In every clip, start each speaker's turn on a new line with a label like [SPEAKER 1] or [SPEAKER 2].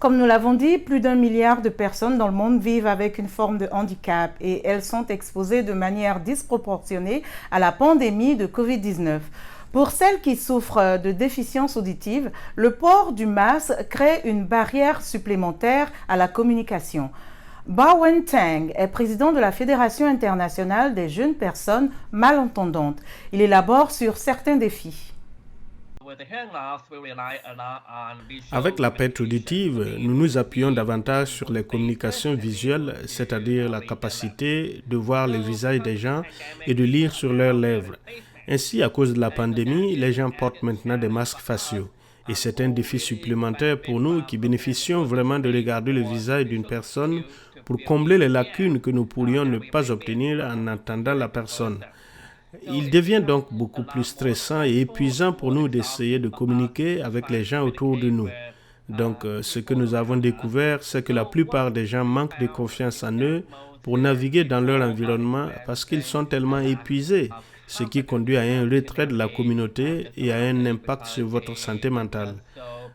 [SPEAKER 1] Comme nous l'avons dit, plus d'1 milliard de personnes dans le monde vivent avec une forme de handicap et elles sont exposées de manière disproportionnée à la pandémie de Covid-19. Pour celles qui souffrent de déficience auditive, le port du masque crée une barrière supplémentaire à la communication. Bawen Tang est président de la Fédération internationale des jeunes personnes malentendantes. Il élabore sur certains défis.
[SPEAKER 2] Avec la perte auditive, nous nous appuyons davantage sur les communications visuelles, c'est-à-dire la capacité de voir les visages des gens et de lire sur leurs lèvres. Ainsi, à cause de la pandémie, les gens portent maintenant des masques faciaux. Et c'est un défi supplémentaire pour nous qui bénéficions vraiment de regarder le visage d'une personne pour combler les lacunes que nous pourrions ne pas obtenir en entendant la personne. Il devient donc beaucoup plus stressant et épuisant pour nous d'essayer de communiquer avec les gens autour de nous. Donc, ce que nous avons découvert, c'est que la plupart des gens manquent de confiance en eux pour naviguer dans leur environnement parce qu'ils sont tellement épuisés, ce qui conduit à un retrait de la communauté et à un impact sur votre santé mentale.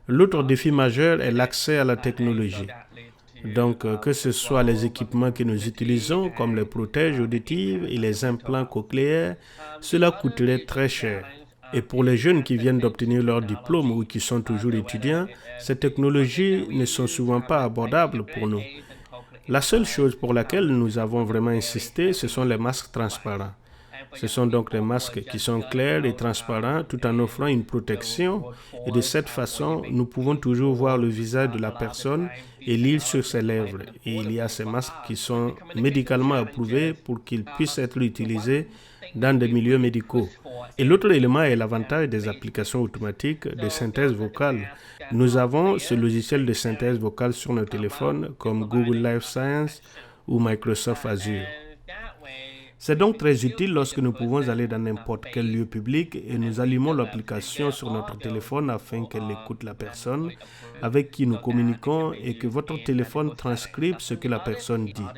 [SPEAKER 2] L'autre défi majeur est l'accès à la technologie. Donc, que ce soit les équipements que nous utilisons, comme les protèges auditives et les implants cochléaires, cela coûterait très cher. Et pour les jeunes qui viennent d'obtenir leur diplôme ou qui sont toujours étudiants, ces technologies ne sont souvent pas abordables pour nous. La seule chose pour laquelle nous avons vraiment insisté, ce sont les masques transparents. Ce sont donc des masques qui sont clairs et transparents tout en offrant une protection et de cette façon, nous pouvons toujours voir le visage de la personne et lire sur ses lèvres. Et il y a ces masques qui sont médicalement approuvés pour qu'ils puissent être utilisés dans des milieux médicaux. Et l'autre élément est l'avantage des applications automatiques de synthèse vocale. Nous avons ce logiciel de synthèse vocale sur nos téléphones comme Google Life Science ou Microsoft Azure. C'est donc très utile lorsque nous pouvons aller dans n'importe quel lieu public et nous allumons l'application sur notre téléphone afin qu'elle écoute la personne avec qui nous communiquons et que votre téléphone transcribe ce que la personne dit.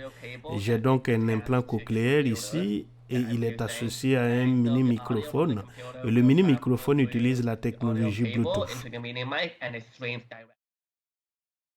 [SPEAKER 2] J'ai donc un implant cochléaire ici et il est associé à un mini-microphone. Et le mini-microphone utilise la technologie Bluetooth.